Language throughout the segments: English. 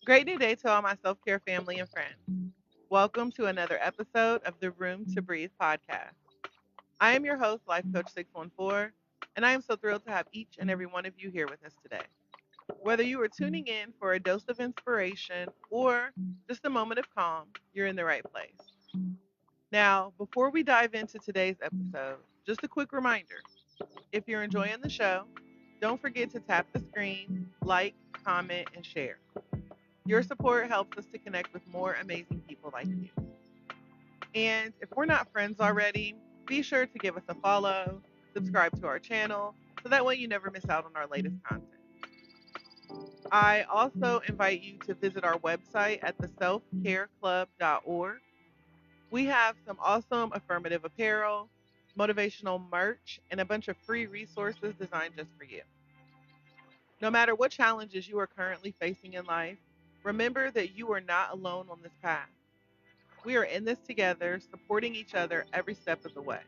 Great new day to all my self care family and friends. Welcome to another episode of the Room to Breathe podcast. I am your host, Life Coach 614, and I am so thrilled to have each and every one of you here with us today. Whether you are tuning in for a dose of inspiration or just a moment of calm, you're in the right place. Now, before we dive into today's episode, just a quick reminder if you're enjoying the show, don't forget to tap the screen, like, comment, and share. Your support helps us to connect with more amazing people like you. And if we're not friends already, be sure to give us a follow, subscribe to our channel, so that way you never miss out on our latest content. I also invite you to visit our website at theselfcareclub.org. We have some awesome affirmative apparel, motivational merch, and a bunch of free resources designed just for you. No matter what challenges you are currently facing in life, remember that you are not alone on this path. We are in this together, supporting each other every step of the way.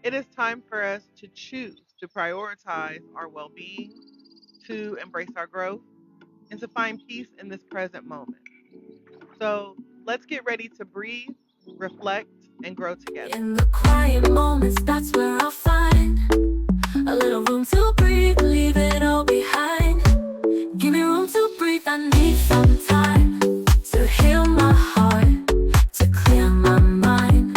It is time for us to choose to prioritize our well being, to embrace our growth, and to find peace in this present moment. So let's get ready to breathe, reflect, and grow together. In the quiet moments, that's where I'll find a little room to breathe, leave it all behind. Give me room to breathe, I need some time to heal my heart, to clear my mind.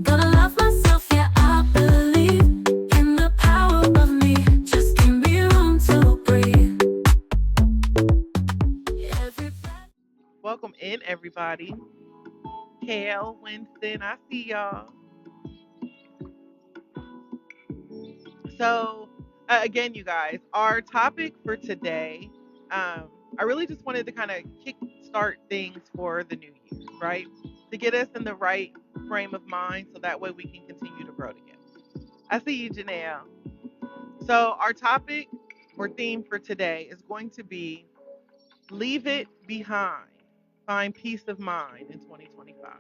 Gonna love myself, yeah, I believe in the power of me. Just give me room to breathe. Every breath. Welcome in, everybody. Kale, Winston, I see y'all. So, again, you guys, our topic for today, I really just wanted to kind of kick start things for the new year, right? To get us in the right frame of mind so that way we can continue to grow together. I see you, Janelle. So, our topic or theme for today is going to be leave it behind, find peace of mind in 2025.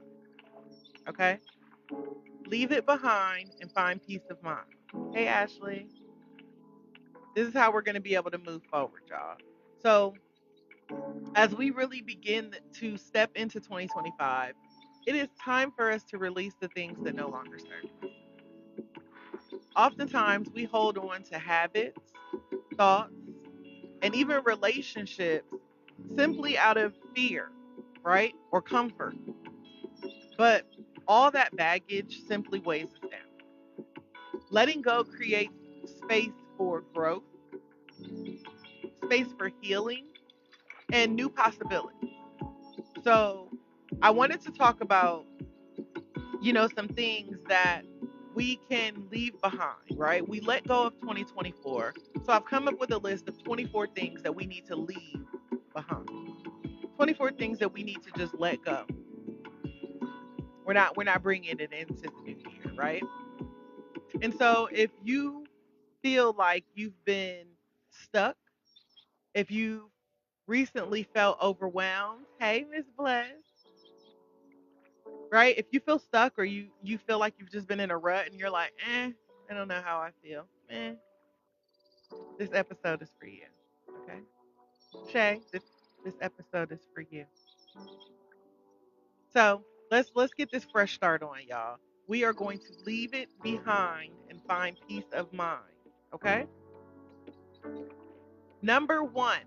Okay? Leave it behind and find peace of mind. Hey, Ashley. This is how we're going to be able to move forward, y'all. So, as we really begin to step into 2025, it is time for us to release the things that no longer serve us. Oftentimes, we hold on to habits, thoughts, and even relationships simply out of fear, right? Or comfort. But all that baggage simply weighs us down. Letting go creates space for growth, space for healing, and new possibilities. So, I wanted to talk about, some things that we can leave behind, right? We let go of 2024. So, I've come up with a list of 24 things that we need to leave behind. 24 things that we need to just let go. We're not bringing it into the new year, right? And so, if you feel like you've been stuck, if you recently felt overwhelmed, hey, Miss Bless, right? If you feel stuck or you feel like you've just been in a rut and you're like, I don't know how I feel. This episode is for you. Okay. Shay, this episode is for you. So let's get this fresh start on, y'all. We are going to leave it behind and find peace of mind. Okay? Number one,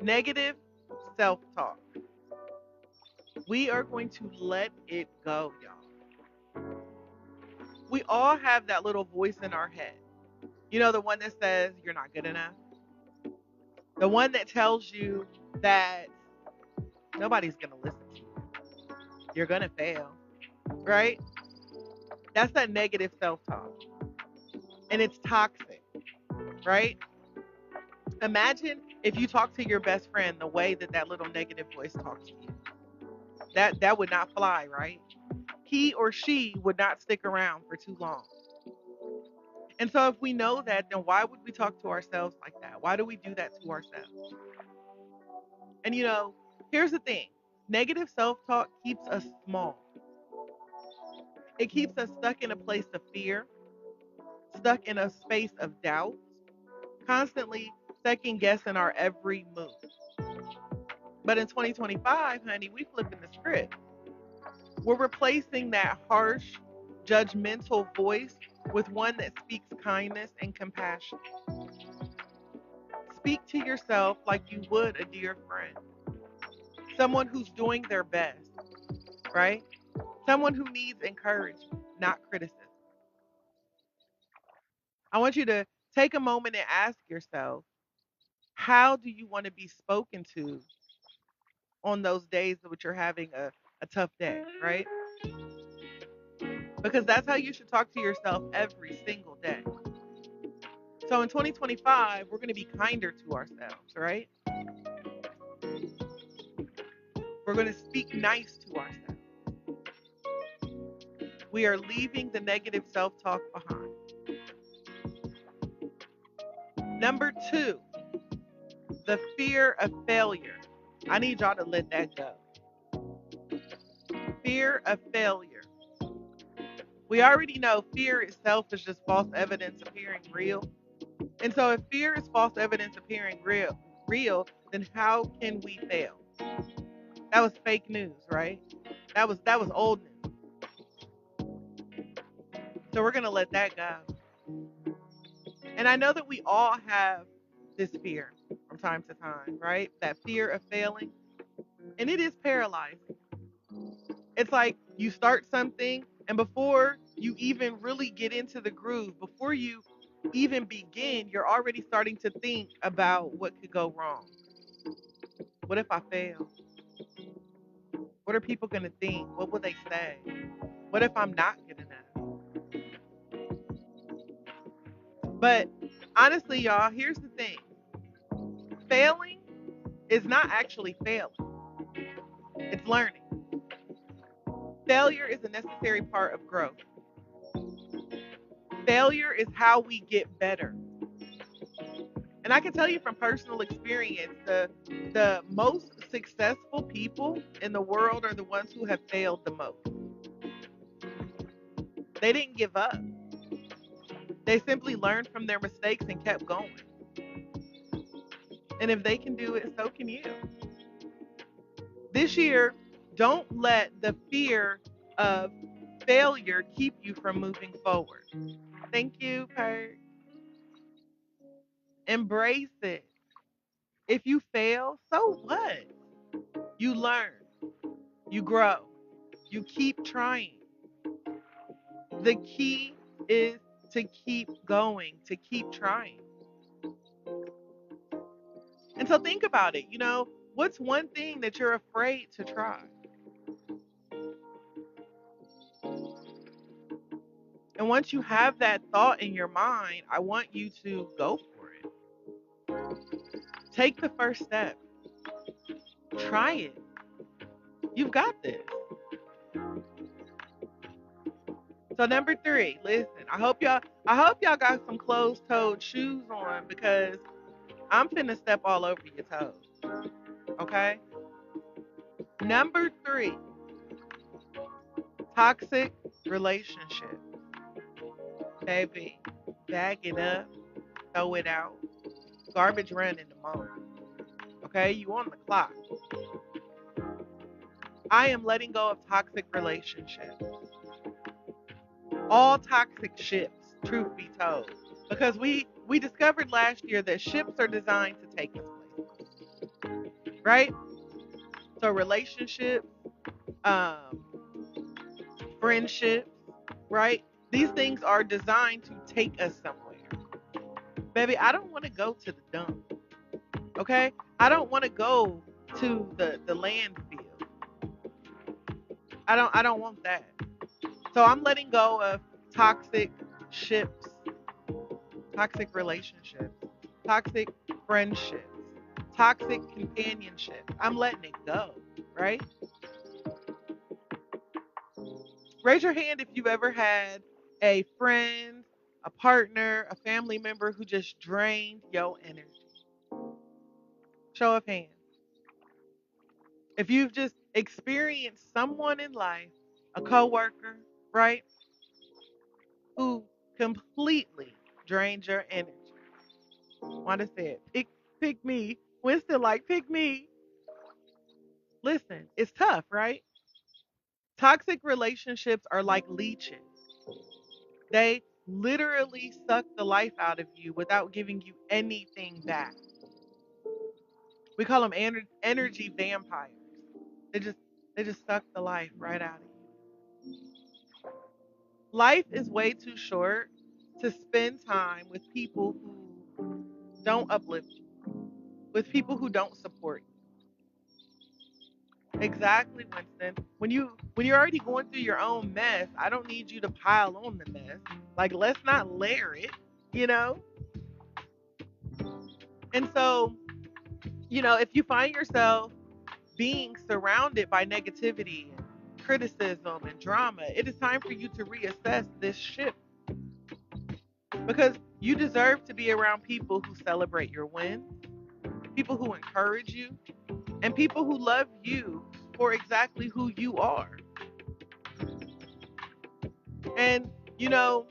negative self-talk. We are going to let it go, y'all. We all have that little voice in our head. You know, the one that says you're not good enough. The one that tells you that nobody's going to listen to you. You're going to fail, right? That's that negative self talk. And it's toxic, right? Imagine if you talk to your best friend the way that that little negative voice talks to you. That would not fly, right? He or she would not stick around for too long. And so if we know that, then why would we talk to ourselves like that? Why do we do that to ourselves? And here's the thing. Negative self-talk keeps us small. It keeps us stuck in a place of fear, stuck in a space of doubt, constantly second guessing our every move. But in 2025, honey, we flipping the script. We're replacing that harsh, judgmental voice with one that speaks kindness and compassion. Speak to yourself like you would a dear friend, someone who's doing their best, right? Someone who needs encouragement, not criticism. I want you to take a moment and ask yourself, how do you want to be spoken to on those days that you're having a tough day, right? Because that's how you should talk to yourself every single day. So in 2025, we're going to be kinder to ourselves, right? We're going to speak nice to ourselves. We are leaving the negative self talk behind. Number two, the fear of failure. I need y'all to let that go. Fear of failure. We already know fear itself is just false evidence appearing real. And so if fear is false evidence appearing real, then how can we fail? That was fake news, right? That was old news. So we're gonna let that go. And I know that we all have this fear from time to time, right? That fear of failing. And it is paralyzing. It's like you start something, and before you even really get into the groove, before you even begin, you're already starting to think about what could go wrong. What if I fail? What are people going to think? What will they say? What if I'm not good enough? But honestly, y'all, here's the thing: failing is not actually failing, it's learning. Failure is a necessary part of growth. Failure is how we get better. And I can tell you from personal experience, the most successful people in the world are the ones who have failed the most. They didn't give up. They simply learned from their mistakes and kept going. And if they can do it, so can you. This year, don't let the fear of failure keep you from moving forward. Thank you, Kurt. Embrace it. If you fail, so what? You learn, you grow, you keep trying. The key is to keep going, to keep trying. And so think about it. What's one thing that you're afraid to try? And once you have that thought in your mind, I want you to go for it. Take the first step. Try it. You've got this. So number 3, listen, I hope y'all got some closed-toed shoes on because I'm finna step all over your toes. Okay? Number 3, toxic relationship. Baby, bag it up, throw it out. Garbage run in the moment. Okay? You on the clock. I am letting go of toxic relationships. All toxic ships, truth be told. Because we discovered last year that ships are designed to take us places. Right? So relationships, um, friendships, right? These things are designed to take us somewhere. Baby, I don't want to go to the dump. Okay? I don't want to go to the landfill. I don't want that. So I'm letting go of toxic ships, toxic relationships, toxic friendships, toxic companionship. I'm letting it go, right? Raise your hand if you've ever had a friend, a partner, a family member who just drained your energy. Show of hands. If you've just experienced someone in life, a coworker, right, who completely drained your energy. Want to say it? Pick me. Winston, like, pick me. Listen, it's tough, right? Toxic relationships are like leeches. They literally suck the life out of you without giving you anything back. We call them energy vampires. They just they just suck the life right out of you. Life is way too short to spend time with people who don't uplift you, with people who don't support you. Exactly, Winston. When you're already going through your own mess, I don't need you to pile on the mess. Like, let's not layer it, you know? And so, if you find yourself being surrounded by negativity and criticism and drama, it is time for you to reassess this ship because you deserve to be around people who celebrate your wins, people who encourage you, and people who love you for exactly who you are. And, you know,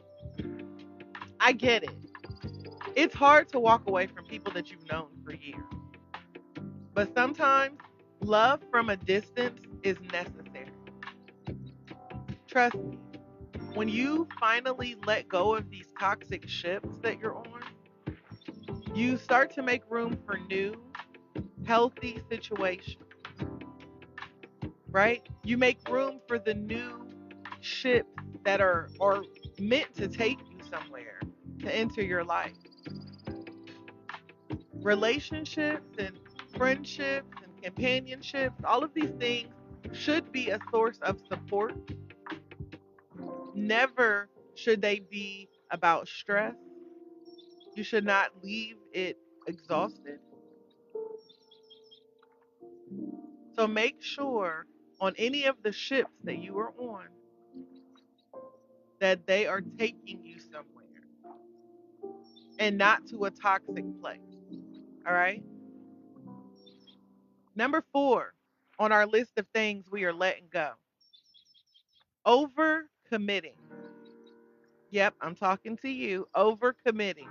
I get it. It's hard to walk away from people that you've known for years. But sometimes love from a distance is necessary. Trust me, when you finally let go of these toxic ships that you're on, you start to make room for new, healthy situations, right? You make room for the new ships that are meant to take you somewhere, to enter your life. Relationships and friendships and companionships, all of these things should be a source of support. Never should they be about stress. You should not leave it exhausted. So make sure on any of the ships that you are on that they are taking you somewhere and not to a toxic place. All right. Number 4 on our list of things we are letting go: over committing. Yep, I'm talking to you. Over committing.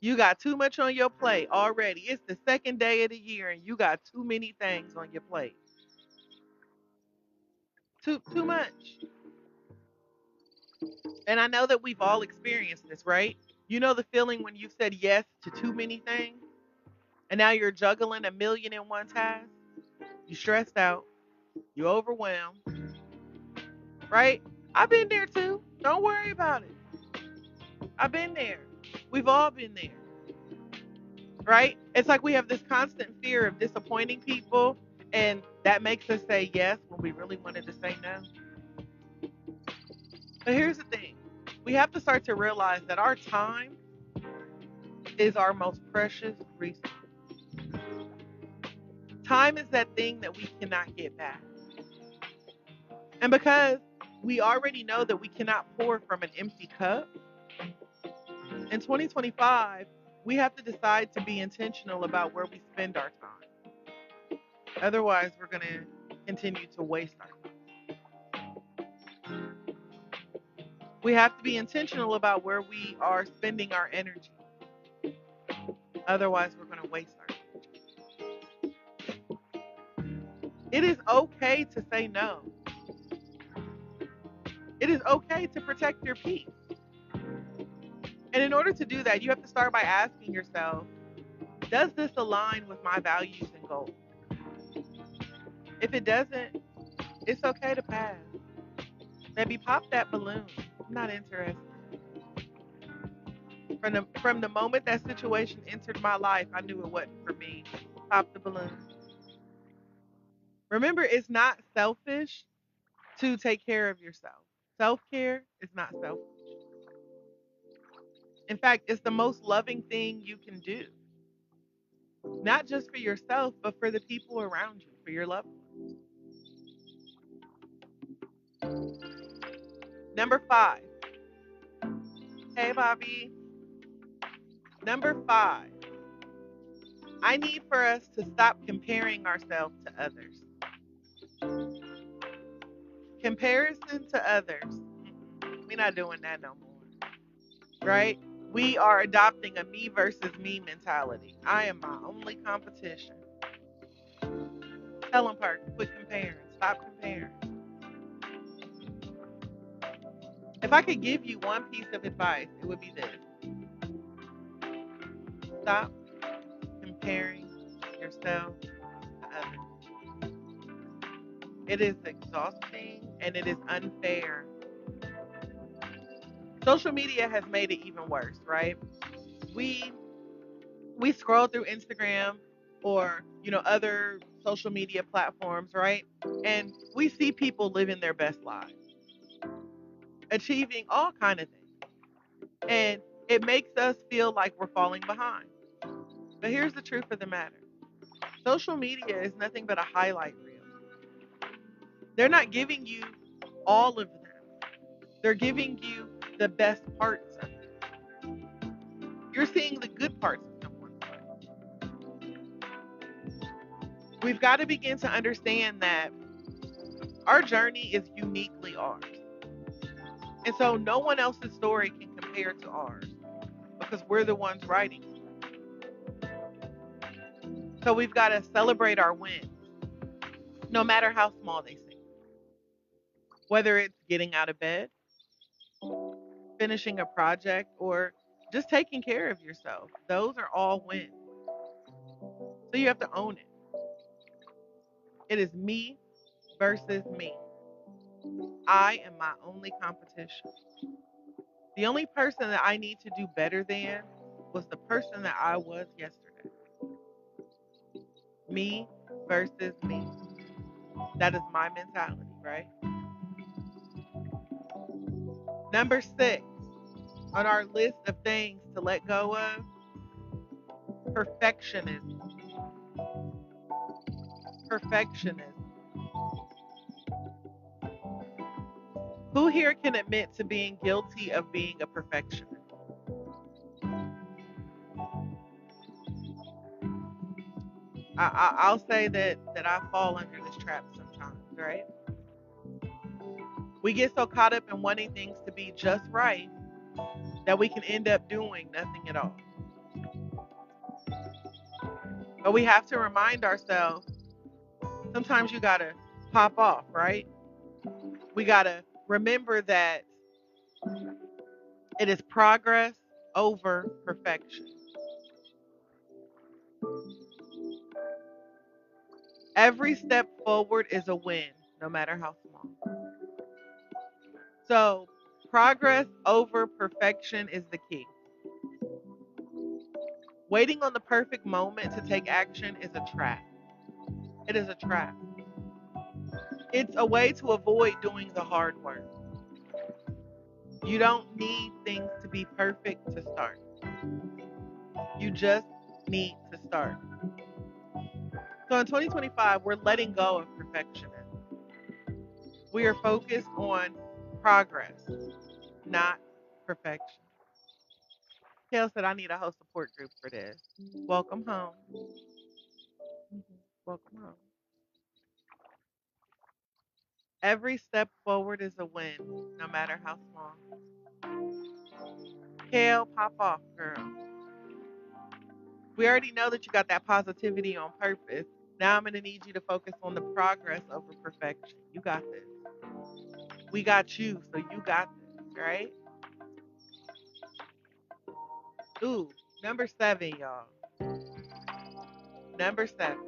You got too much on your plate already. It's the second day of the year and you got too many things on your plate. Too much. And I know that we've all experienced this, right? You know the feeling when you've said yes to too many things and now you're juggling a million in one task? You stressed out, you overwhelmed, right? I've been there too. Don't worry about it. I've been there. We've all been there, right? It's like we have this constant fear of disappointing people, and that makes us say yes when we really wanted to say no. But here's the thing: we have to start to realize that our time is our most precious resource. Time is that thing that we cannot get back. And because we already know that we cannot pour from an empty cup, in 2025, we have to decide to be intentional about where we spend our time. Otherwise, we're going to continue to waste our time. We have to be intentional about where we are spending our energy. Otherwise, we're going to waste our time. It is okay to say no. It is okay to protect your peace. And in order to do that, you have to start by asking yourself, does this align with my values and goals? If it doesn't, it's okay to pass. Maybe pop that balloon. I'm not interested. From the moment that situation entered my life, I knew it wasn't for me. Pop the balloon. Remember, it's not selfish to take care of yourself. Self care is not selfish. In fact, it's the most loving thing you can do, not just for yourself, but for the people around you, for your loved ones. Number 5. Hey, Bobby. Number 5. I need for us to stop comparing ourselves to others. Comparison to others. We're not doing that no more, right? We are adopting a me versus me mentality. I am my only competition. Tell them, Park, quit comparing. Stop comparing. If I could give you one piece of advice, it would be this: stop comparing yourself to others. It is exhausting and it is unfair. Social media has made it even worse, right? We we scroll through Instagram or, other social media platforms, right? And we see people living their best lives, achieving all kind of things. And it makes us feel like we're falling behind. But here's the truth of the matter. Social media is nothing but a highlight reel. They're not giving you all of them. They're giving you the best parts of it. You're seeing the good parts of someone's life. We've got to begin to understand that our journey is uniquely ours. And so no one else's story can compare to ours because we're the ones writing it. So we've got to celebrate our wins, no matter how small they seem. Whether it's getting out of bed, finishing a project, or just taking care of yourself. Those are all wins. So you have to own it. It is me versus me. I am my only competition. The only person that I need to do better than was the person that I was yesterday. Me versus me. That is my mentality, right? Number 6 on our list of things to let go of: perfectionism. Perfectionism. Who here can admit to being guilty of being a perfectionist? I'll say that I fall under this trap sometimes, right? We get so caught up in wanting things to be just right that we can end up doing nothing at all. But we have to remind ourselves sometimes you gotta pop off, right? We gotta remember that it is progress over perfection. Every step forward is a win, no matter how small. So, progress over perfection is the key. Waiting on the perfect moment to take action is a trap. It is a trap. It's a way to avoid doing the hard work. You don't need things to be perfect to start. You just need to start. So in 2025, we're letting go of perfectionism. We are focused on progress, not perfection. Kale said, I need a whole support group for this. Welcome home. Mhm. Welcome home. Every step forward is a win, no matter how small. Kale, pop off, girl. We already know that you got that positivity on purpose. Now I'm going to need you to focus on the progress over perfection. You got this. We got you, so you got this, right? Ooh, number 7, y'all. Number 7.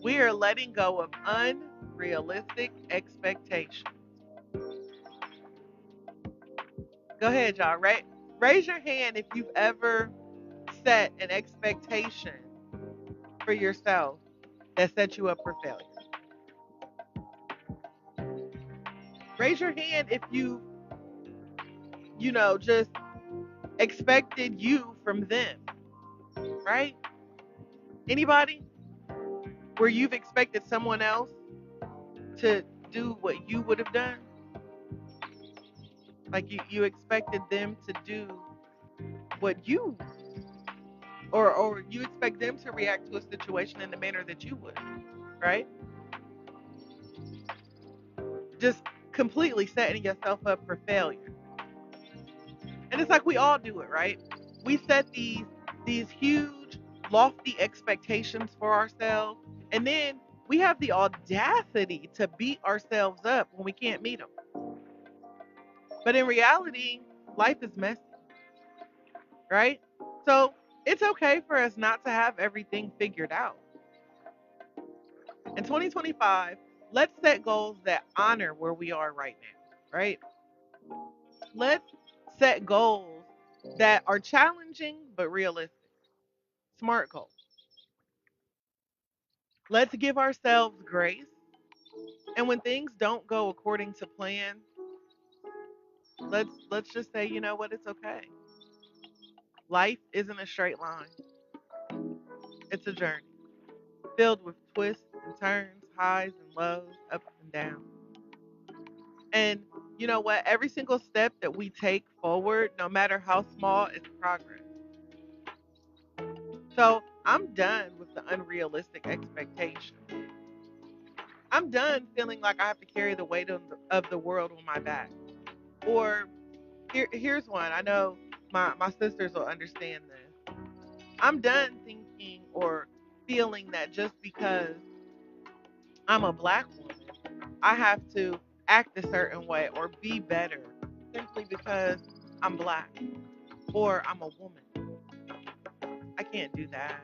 We are letting go of unrealistic expectations. Go ahead, y'all. Raise your hand if you've ever set an expectation for yourself that set you up for failure. Raise your hand if just expected you from them, right? Anybody? Where you've expected someone else to do what you would have done? Like you expected them to do what you or you expect them to react to a situation in the manner that you would, right? Just completely setting yourself up for failure. And it's like we all do it, right? We set these huge, lofty expectations for ourselves, and then we have the audacity to beat ourselves up when we can't meet them. But in reality, life is messy, right? So it's okay for us not to have everything figured out. In 2025, let's set goals that honor where we are right now, right? Let's set goals that are challenging but realistic, smart goals. Let's give ourselves grace. And when things don't go according to plan, let's just say, you know what, it's okay. Life isn't a straight line. It's a journey filled with twists and turns, highs and lows, ups and downs. And you know what? Every single step that we take forward, no matter how small, is progress. So I'm done with the unrealistic expectation. I'm done feeling like I have to carry the weight of the world on my back. Or here's one. I know my sisters will understand this. I'm done thinking or feeling that just because I'm a black woman, I have to act a certain way or be better simply because I'm black or I'm a woman. I can't do that.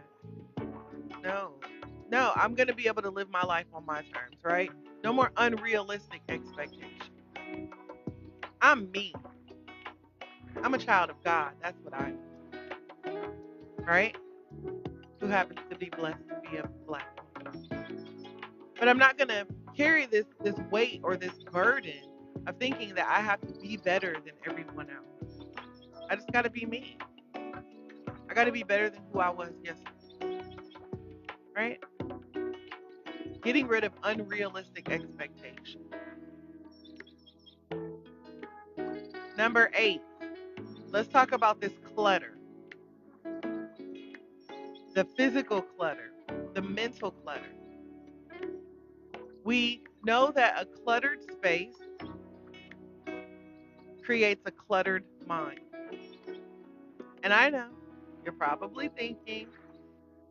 No. No, I'm going to be able to live my life on my terms, right? No more unrealistic expectations. I'm me. I'm a child of God. That's what I am, right? Who happens to be blessed to be a black woman. But I'm not going to carry this weight or this burden of thinking that I have to be better than everyone else. I just got to be me. I got to be better than who I was yesterday, right? Getting rid of unrealistic expectations. Number 8, let's talk about this clutter, the physical clutter, the mental clutter. We know that a cluttered space creates a cluttered mind. And I know you're probably thinking,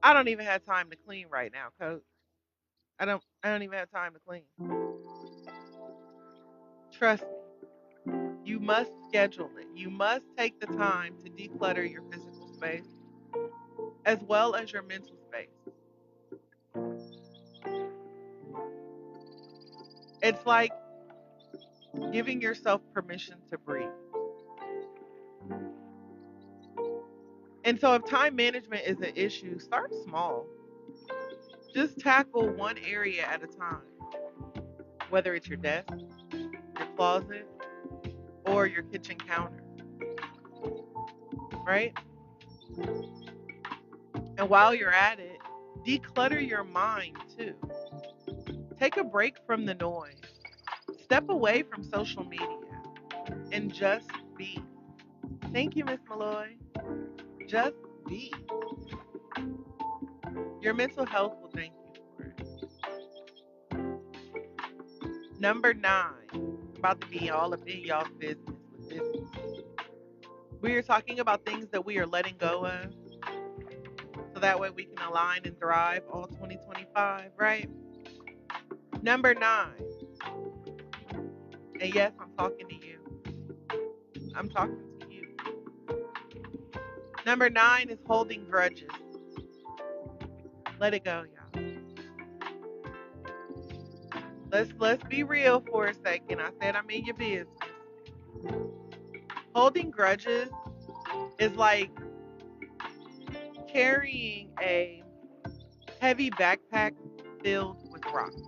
I don't even have time to clean right now, coach. I don't even have time to clean. Trust me. You must schedule it. You must take the time to declutter your physical space as well as your mental space. It's like giving yourself permission to breathe. And so if time management is an issue, start small. Just tackle one area at a time, whether it's your desk, your closet, or your kitchen counter, right? And while you're at it, declutter your mind too. Take a break from the noise. Step away from social media and just be. Thank you, Miss Malloy. Just be. Your mental health will thank you for it. Number 9, I'm about to be all up in y'all's business with this. We are talking about things that we are letting go of so that way we can align and thrive all 2025, right? Number 9, and yes, I'm talking to you. I'm talking to you. Number 9 is holding grudges. Let it go, y'all. Let's be real for a second. I said I'm in your business. Holding grudges is like carrying a heavy backpack filled with rocks.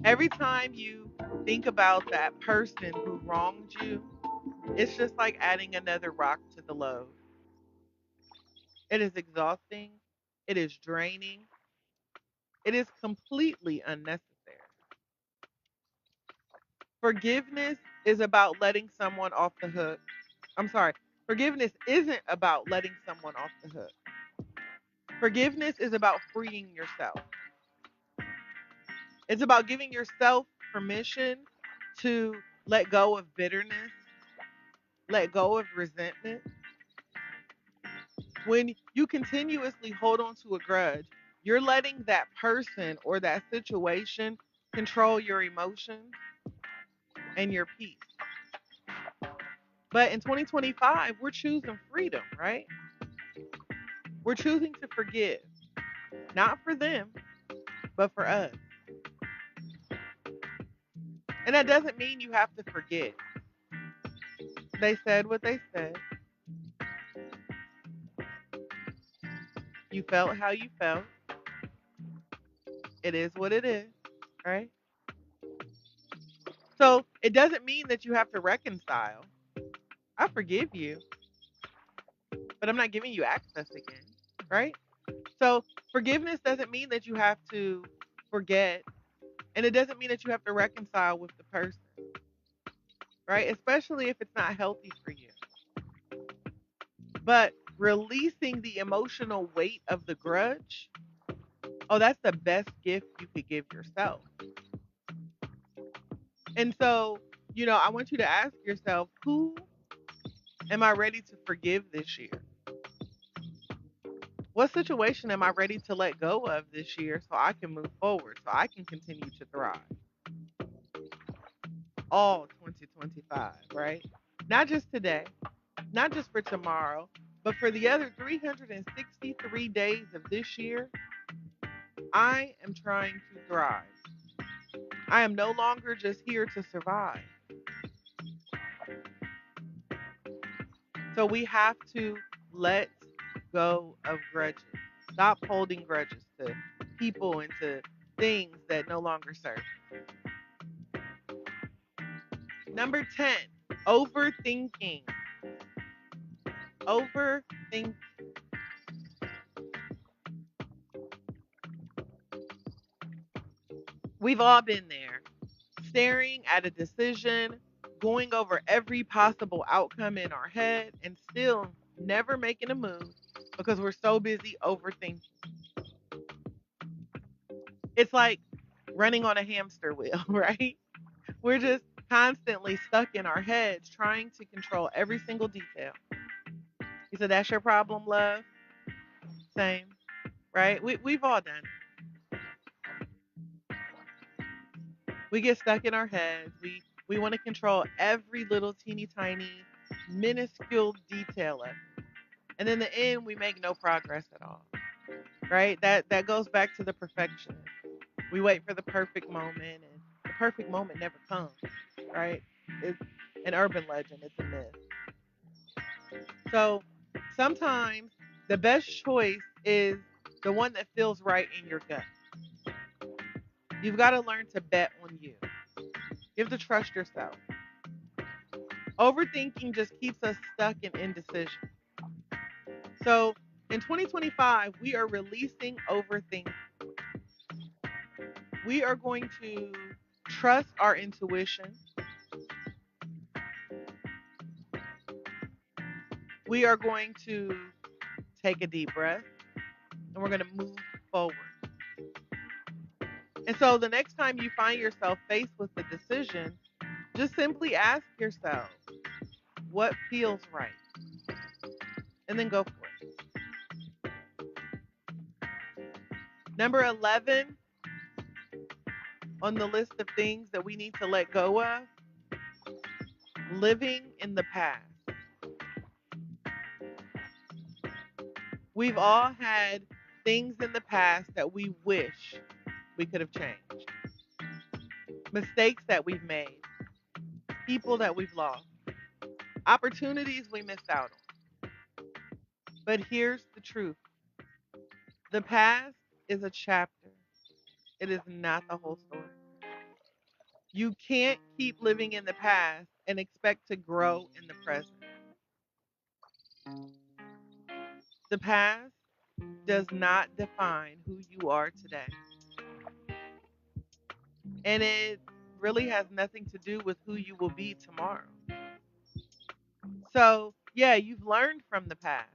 Every time you think about that person who wronged you, it's just like adding another rock to the load. It is exhausting. It is draining. It is completely unnecessary. Forgiveness is about letting someone off the hook. I'm sorry. Forgiveness isn't about letting someone off the hook. Forgiveness is about freeing yourself. It's about giving yourself permission to let go of bitterness, let go of resentment, when you continuously hold on to a grudge, you're letting that person or that situation control your emotions and your peace. But in 2025, we're choosing freedom, right? We're choosing to forgive, not for them, but for us. And that doesn't mean you have to forget. They said what they said. You felt how you felt. It is what it is, right? So it doesn't mean that you have to reconcile. I forgive you, but I'm not giving you access again, right? So forgiveness doesn't mean that you have to forget, and it doesn't mean that you have to reconcile with the person, right? Especially if it's not healthy for you. But releasing the emotional weight of the grudge, oh, that's the best gift you could give yourself. And so, I want you to ask yourself, who am I ready to forgive this year? What situation am I ready to let go of this year so I can move forward, so I can continue to thrive? All 2025, right? Not just today, not just for tomorrow, but for the other 363 days of this year, I am trying to thrive. I am no longer just here to survive. So we have to let go of grudges. Stop holding grudges to people and to things that no longer serve. Number 10, overthinking. Overthinking. We've all been there. Staring at a decision, going over every possible outcome in our head, and still never making a move because we're so busy overthinking. It's like running on a hamster wheel, right? We're just constantly stuck in our heads trying to control every single detail. He said, "That's your problem, love." Same, right? We've all done it. We get stuck in our heads. We want to control every little teeny tiny minuscule detail of it. And in the end we make no progress at all. Right? That goes back to the perfectionist. We wait for the perfect moment and the perfect moment never comes, right? It's an urban legend, it's a myth. So sometimes the best choice is the one that feels right in your gut. You've got to learn to bet on you. You have to trust yourself. Overthinking just keeps us stuck in indecision. So in 2025, we are releasing overthinking. We are going to trust our intuition. We are going to take a deep breath and we're going to move forward. And so the next time you find yourself faced with a decision, just simply ask yourself, what feels right? And then go for it. Number 11 on the list of things that we need to let go of, living in the past. We've all had things in the past that we wish we could have changed, mistakes that we've made, people that we've lost, opportunities we missed out on. But here's the truth: the past is a chapter, it is not the whole story. You can't keep living in the past and expect to grow in the present. The past does not define who you are today. And it really has nothing to do with who you will be tomorrow. So, yeah, you've learned from the past,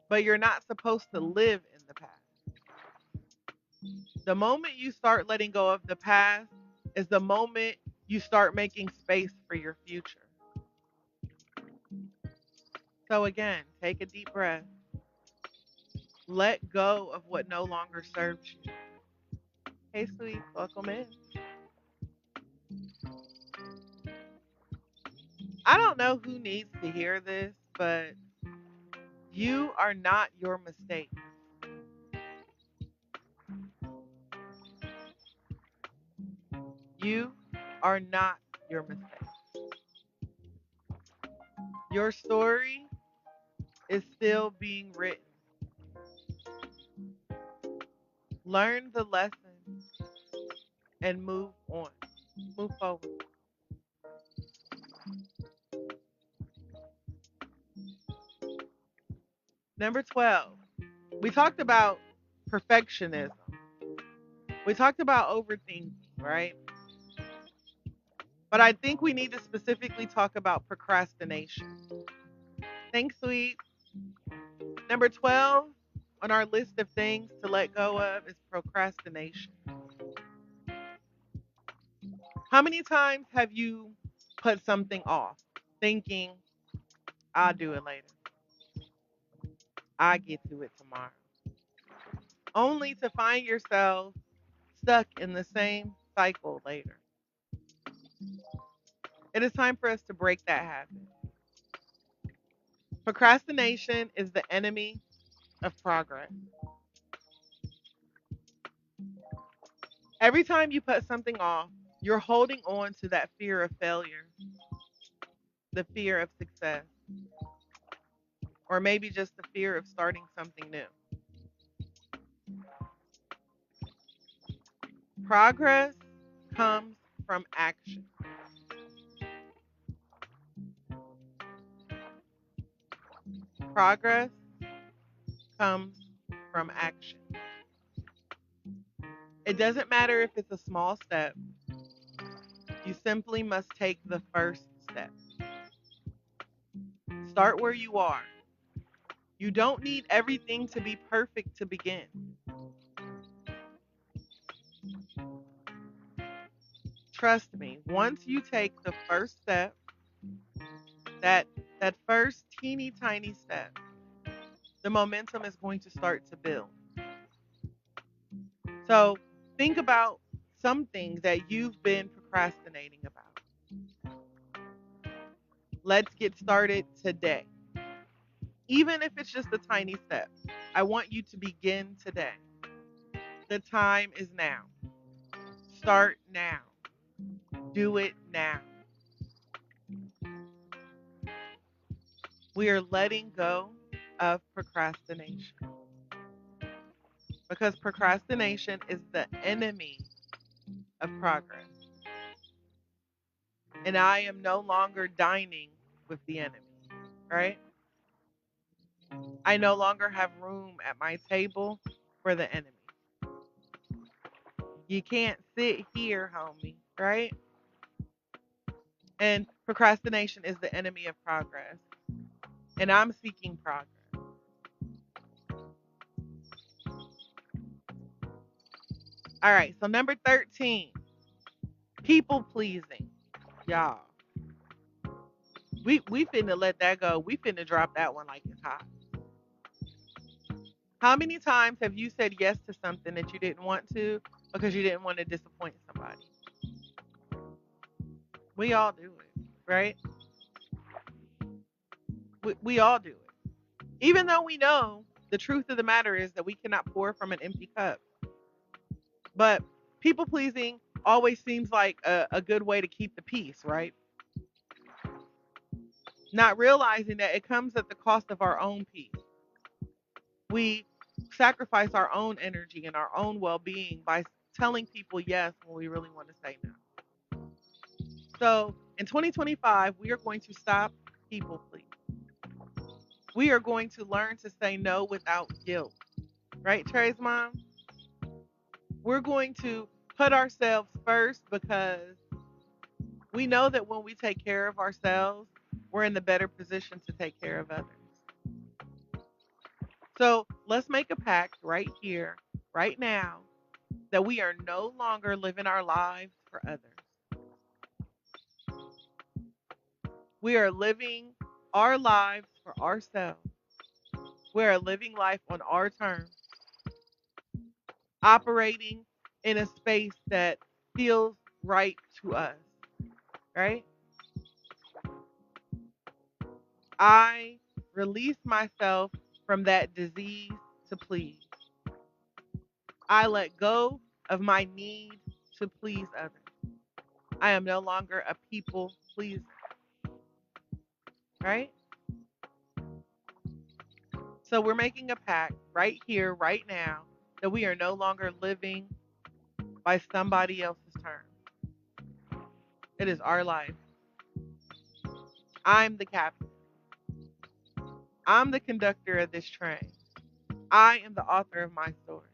but you're not supposed to live in the past. The moment you start letting go of the past is the moment you start making space for your future. So, again, take a deep breath. Let go of what no longer serves you. Hey, sweet, welcome in. I don't know who needs to hear this, but you are not your mistake. You are not your mistake. Your story is still being written. Learn the lesson and move on. Move forward. Number 12, we talked about perfectionism. We talked about overthinking, right? But I think we need to specifically talk about procrastination. Thanks, sweet. Number 12 on our list of things to let go of is procrastination. How many times have you put something off thinking, I'll do it later? I get to it tomorrow. Only to find yourself stuck in the same cycle later. It is time for us to break that habit. Procrastination is the enemy of progress. Every time you put something off, you're holding on to that fear of failure, the fear of success, or maybe just the fear of starting something new. Progress comes from action. Progress comes from action. It doesn't matter if it's a small step, you simply must take the first step. Start where you are. You don't need everything to be perfect to begin. Trust me, once you take the first step, that that first teeny tiny step, the momentum is going to start to build. So, think about something that you've been procrastinating about. Let's get started today. Even if it's just a tiny step, I want you to begin today. The time is now. Start now. Do it now. We are letting go of procrastination because procrastination is the enemy of progress. And I am no longer dining with the enemy, right? I no longer have room at my table for the enemy. You can't sit here, homie, right? And procrastination is the enemy of progress. And I'm seeking progress. All right, so number 13, people pleasing. Y'all, we finna let that go. We finna drop that one like it's hot. How many times have you said yes to something that you didn't want to because you didn't want to disappoint somebody? We all do it, right? We all do it. Even though we know the truth of the matter is that we cannot pour from an empty cup. But people pleasing always seems like a good way to keep the peace, right? Not realizing that it comes at the cost of our own peace. We sacrifice our own energy and our own well being by telling people yes when we really want to say no. So in 2025, we are going to stop people pleasing. We are going to learn to say no without guilt. Right, Trey's mom? We're going to put ourselves first because we know that when we take care of ourselves, we're in the better position to take care of others. So let's make a pact right here, right now, that we are no longer living our lives for others. We are living our lives for for ourselves. We're living life on our terms, operating in a space that feels right to us, right? I release myself from that disease to please. I let go of my need to please others. I am no longer a people pleaser, right? So we're making a pact right here, right now, that we are no longer living by somebody else's terms. It is our life. I'm the captain. I'm the conductor of this train. I am the author of my story.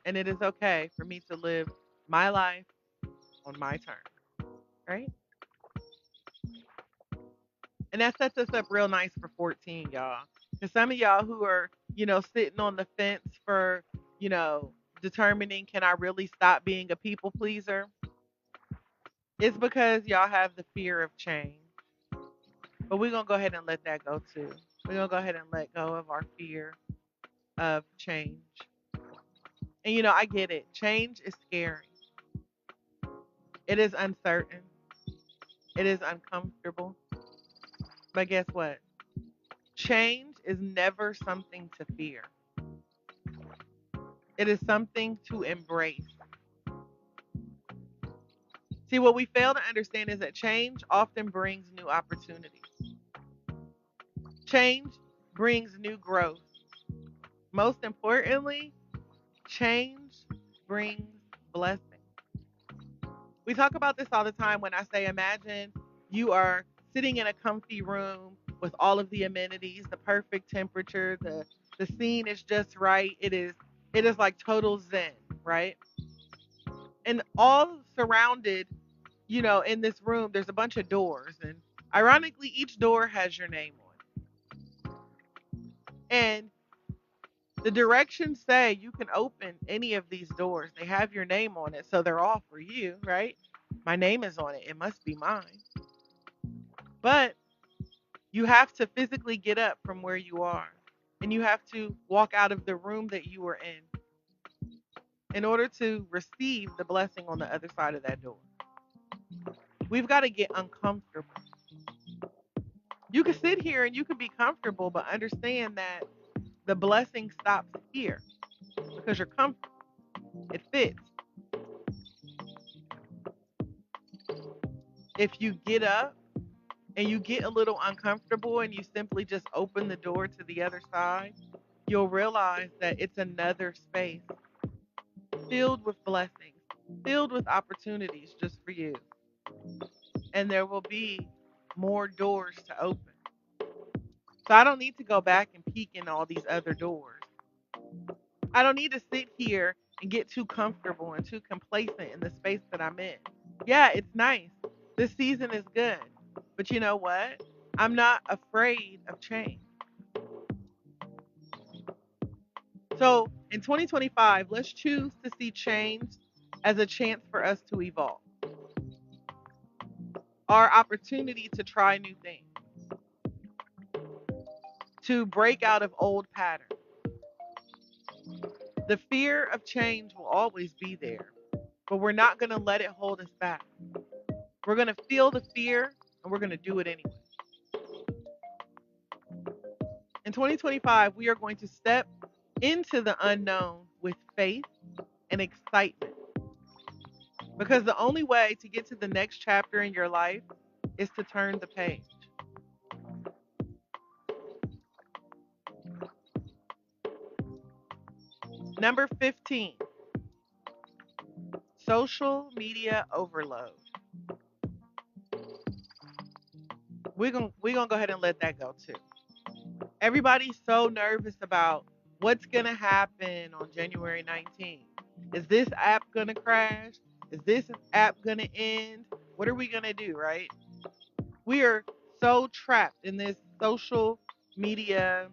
And it is okay for me to live my life on my terms, right? And that sets us up real nice for 14, y'all. Because some of y'all who are, sitting on the fence for, you know, determining can I really stop being a people pleaser? It's because y'all have the fear of change. But we're going to go ahead and let that go too. We're going to go ahead and let go of our fear of change. And, I get it. Change is scary, it is uncertain, it is uncomfortable. But guess what? Change is never something to fear, it is something to embrace. See, what we fail to understand is that change often brings new opportunities. Change brings new growth. Most importantly, change brings blessing. We talk about this all the time when I say, imagine you are sitting in a comfy room with all of the amenities, the perfect temperature, the scene is just right. It is like total zen, right? And all surrounded, in this room, there's a bunch of doors, and ironically, each door has your name on it. And the directions say you can open any of these doors. They have your name on it, so they're all for you, right? My name is on it. It must be mine. But you have to physically get up from where you are, and you have to walk out of the room that you were in order to receive the blessing on the other side of that door. We've got to get uncomfortable. You can sit here and you can be comfortable, but understand that the blessing stops here because you're comfortable. It fits. If you get up and you get a little uncomfortable and you simply just open the door to the other side, you'll realize that it's another space filled with blessings, filled with opportunities just for you. And there will be more doors to open. So I don't need to go back and peek in all these other doors. I don't need to sit here and get too comfortable and too complacent in the space that I'm in. Yeah, it's nice. This season is good. But you know what? I'm not afraid of change. So in 2025, let's choose to see change as a chance for us to evolve, our opportunity to try new things, to break out of old patterns. The fear of change will always be there, but we're not going to let it hold us back. We're going to feel the fear and we're going to do it anyway. In 2025, we are going to step into the unknown with faith and excitement. Because the only way to get to the next chapter in your life is to turn the page. Number 15, social media overload. We're gonna go ahead and let that go too. Everybody's so nervous about what's gonna happen on January 19th. Is this app gonna crash? Is this app gonna end? What are we gonna do, right? We are so trapped in this social media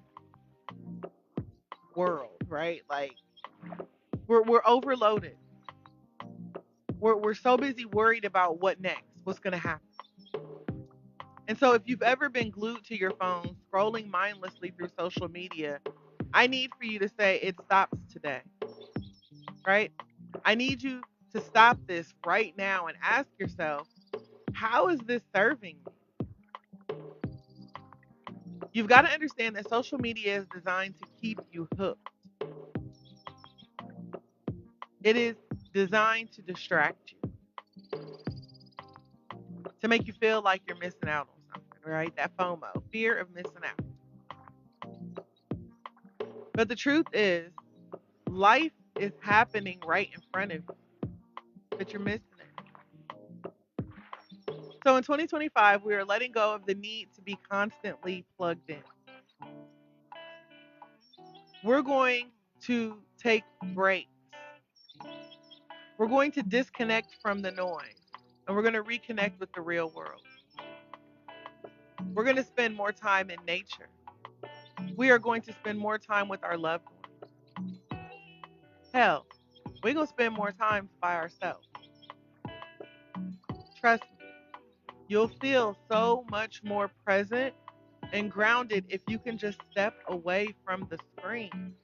world, right? Like we're overloaded. We're so busy worried about what next, what's gonna happen. And so if you've ever been glued to your phone, scrolling mindlessly through social media, I need for you to say it stops today, right? I need you to stop this right now and ask yourself, how is this serving me? You've got to understand that social media is designed to keep you hooked. It is designed to distract you, to make you feel like you're missing out on something, right? That FOMO, fear of missing out. But the truth is, life is happening right in front of you, but you're missing it. So in 2025, we are letting go of the need to be constantly plugged in. We're going to take breaks. We're going to disconnect from the noise and we're going to reconnect with the real world. We're going to spend more time in nature. We are going to spend more time with our loved ones. Hell, we're going to spend more time by ourselves. Trust me, you'll feel so much more present and grounded if you can just step away from the screen.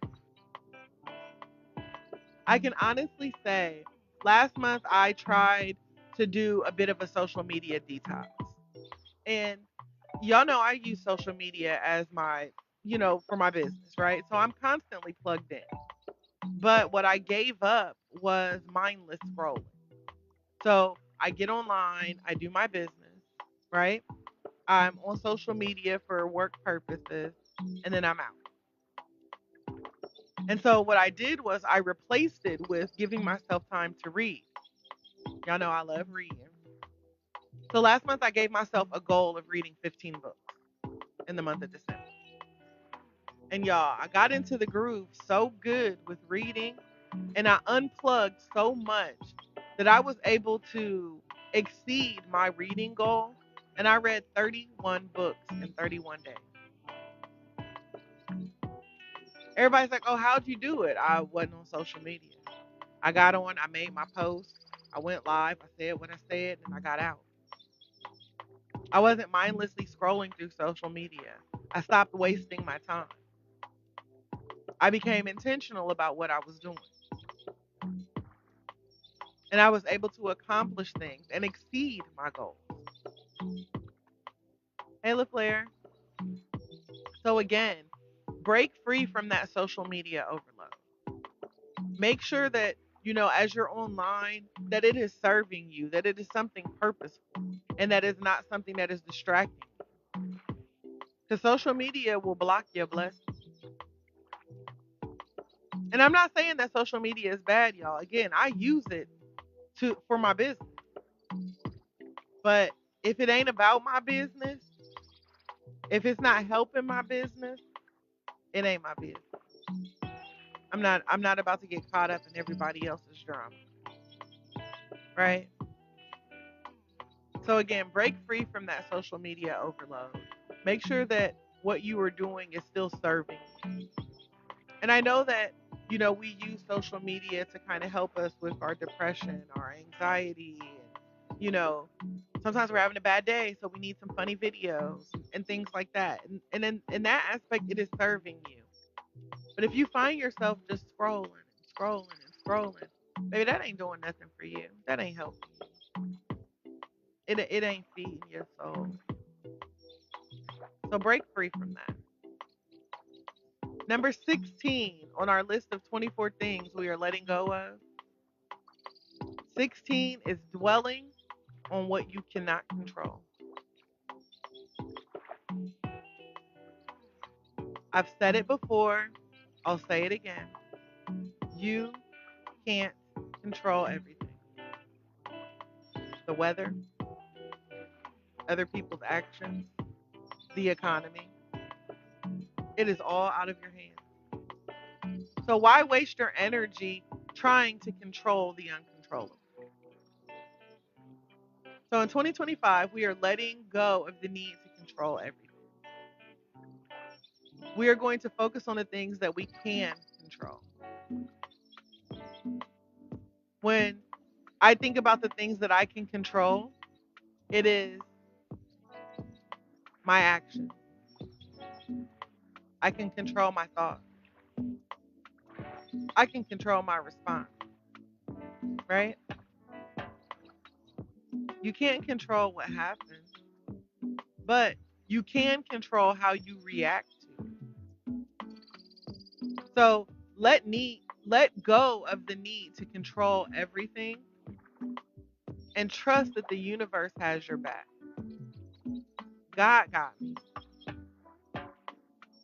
I can honestly say last month I tried to do a bit of a social media detox. And y'all know I use social media as my, for my business, right? So I'm constantly plugged in. But what I gave up was mindless scrolling. So I get online, I do my business, right? I'm on social media for work purposes, and then I'm out. And so what I did was I replaced it with giving myself time to read. Y'all know I love reading. So last month I gave myself a goal of reading 15 books in the month of December. And y'all, I got into the groove so good with reading and I unplugged so much that I was able to exceed my reading goal. And I read 31 books in 31 days. Everybody's like, oh, how'd you do it? I wasn't on social media. I got on, I made my post, I went live, I said what I said, and I got out. I wasn't mindlessly scrolling through social media. I stopped wasting my time. I became intentional about what I was doing. And I was able to accomplish things and exceed my goals. Hey, LaFlair. So, again, break free from that social media overload. Make sure that, as you're online, that it is serving you, that it is something purposeful, and that is not something that is distracting you. Because social media will block your blessings. And I'm not saying that social media is bad, y'all. Again, I use it for my business. But if it ain't about my business, if it's not helping my business, it ain't my business. I'm not about to get caught up in everybody else's drama. Right? So again, break free from that social media overload. Make sure that what you are doing is still serving you. And I know that, we use social media to kind of help us with our depression, our anxiety, and, sometimes we're having a bad day, so we need some funny videos and things like that. And in that aspect, it is serving you. But if you find yourself just scrolling and scrolling and scrolling, maybe that ain't doing nothing for you. That ain't helping you. It ain't feeding your soul. So break free from that. Number 16 on our list of 24 things we are letting go of. 16 is dwelling on what you cannot control. I've said it before, I'll say it again. You can't control everything. The weather, other people's actions, the economy. It is all out of your hands. So why waste your energy trying to control the uncontrollable? So in 2025, we are letting go of the need to control everything. We are going to focus on the things that we can control. When I think about the things that I can control, it is my actions. I can control my thoughts. I can control my response, right? You can't control what happens, but you can control how you react to it. So let go of the need to control everything and trust that the universe has your back. God got me.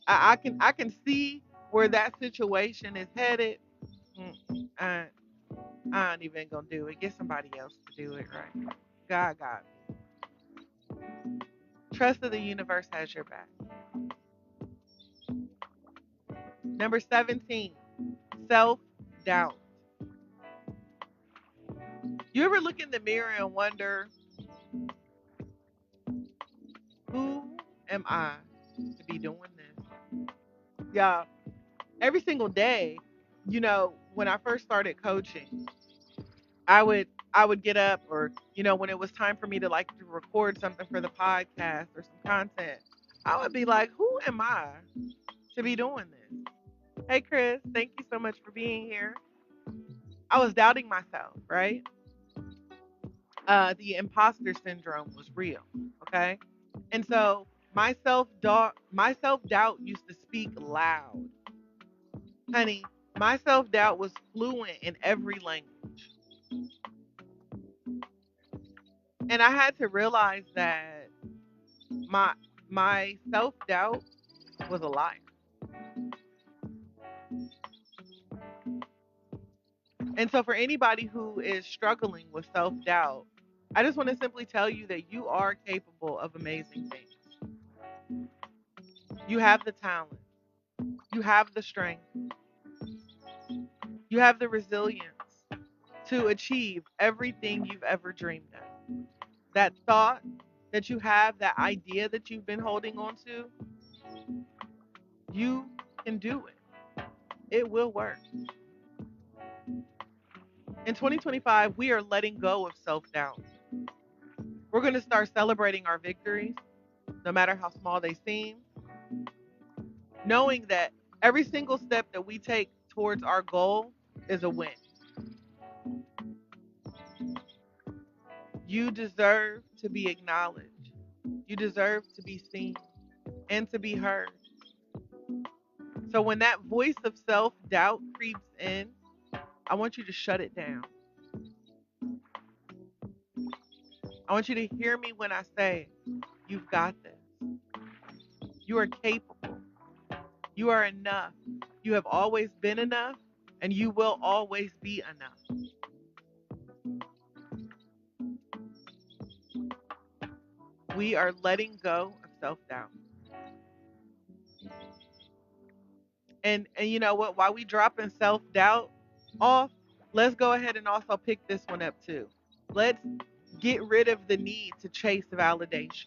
I can see where that situation is headed. I, I ain't even gonna do it. Get somebody else to do it, right? God got me. Trust that the universe has your back. Number 17, self doubt. You ever look in the mirror and wonder, who am I to be doing this? Yeah, every single day, when I first started coaching, I would get up, or when it was time for me to record something for the podcast or some content, I would be like, who am I to be doing this? Hey Chris, thank you so much for being here. I was doubting myself, right? The imposter syndrome was real, okay? And so my self doubt used to speak loud. Honey, my self-doubt was fluent in every language. And I had to realize that my my self-doubt was a liar. And so for anybody who is struggling with self-doubt, I just want to simply tell you that you are capable of amazing things. You have the talent, you have the strength, you have the resilience to achieve everything you've ever dreamed of. That thought that you have, that idea that you've been holding on to, you can do it. It will work. In 2025, we are letting go of self doubt. We're going to start celebrating our victories, no matter how small they seem, knowing that every single step that we take towards our goal is a win. You deserve to be acknowledged, you deserve to be seen and to be heard. So when that voice of self doubt creeps in, I want you to shut it down. I want you to hear me when I say, you've got this. You are capable. You are enough. You have always been enough, and you will always be enough. We are letting go of self doubt. And you know what? While we dropping self doubt off, let's go ahead and also pick this one up too. Let's get rid of the need to chase validation.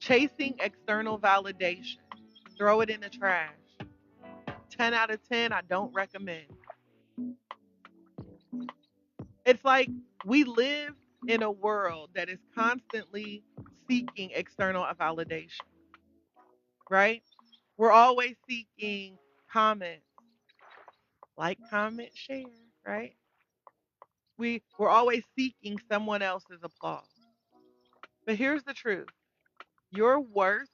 Chasing external validation, throw it in the trash. 10 out of 10, I don't recommend. It's like we live in a world that is constantly seeking external validation, right? We're always seeking comments, like, comment, share, right? We're always seeking someone else's applause. But here's the truth. Your worth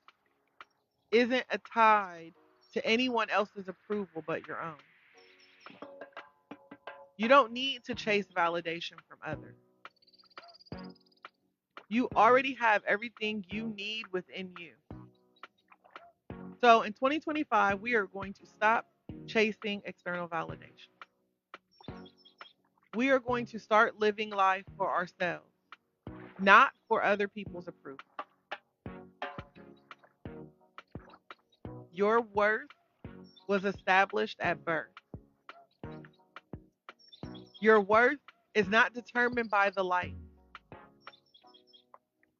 isn't tied to anyone else's approval but your own. You don't need to chase validation from others. You already have everything you need within you. So in 2025, we are going to stop chasing external validation. We are going to start living life for ourselves, not for other people's approval. Your worth was established at birth. Your worth is not determined by the light.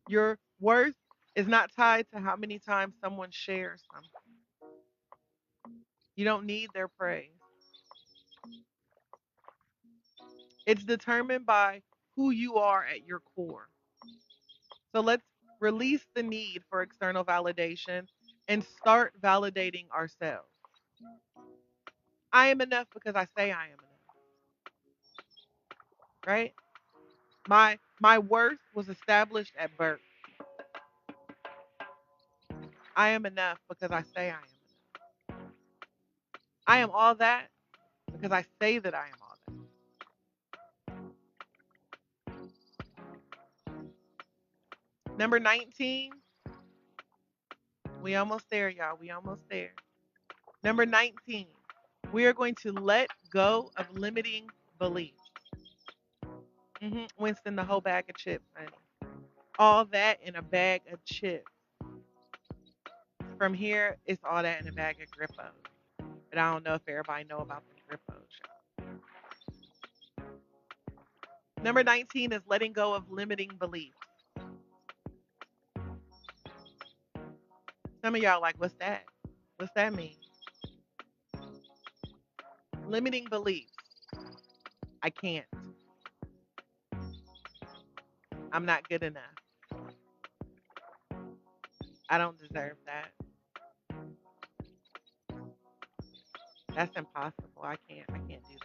Your worth is not tied to how many times someone shares something. You don't need their praise. It's determined by who you are at your core. So Release the need for external validation and start validating ourselves. I am enough because I say I am enough, right? My worth was established at birth. I am enough because I say I am enough. I am all that because I say that I am all that. Number 19, we almost there, y'all. We almost there. Number 19, we are going to let go of limiting beliefs. Winston, the whole bag of chips, honey. All that in a bag of chips. From here, it's all that in a bag of Grippos. And I don't know if everybody know about the Grippos. Number 19 is letting go of limiting beliefs. Some of y'all like, what's that? What's that mean? Limiting beliefs. I can't. I'm not good enough. I don't deserve that. That's impossible. I can't do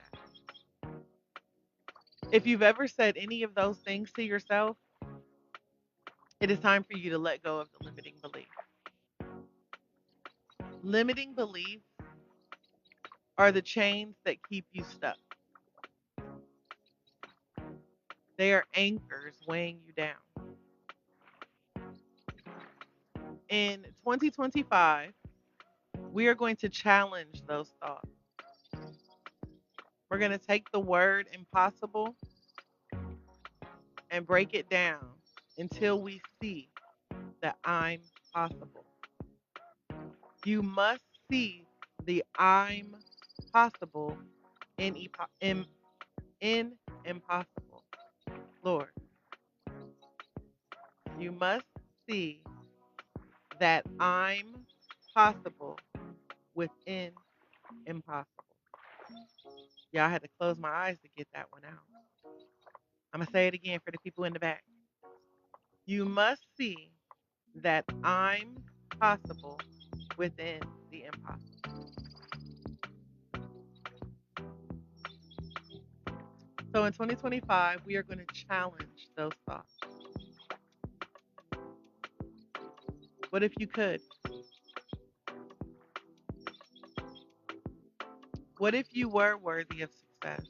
that. If you've ever said any of those things to yourself, it is time for you to let go of the limiting beliefs. Limiting beliefs are the chains that keep you stuck. They are anchors weighing you down. In 2025, we are going to challenge those thoughts. We're going to take the word impossible and break it down until we see that I'm possible. You must see the I'm possible in impossible. Lord, you must see that I'm possible within impossible. Y'all had to close my eyes to get that one out. I'm going to say it again for the people in the back. You must see that I'm possible within the impossible. So in 2025, we are going to challenge those thoughts. What if you could? What if you were worthy of success?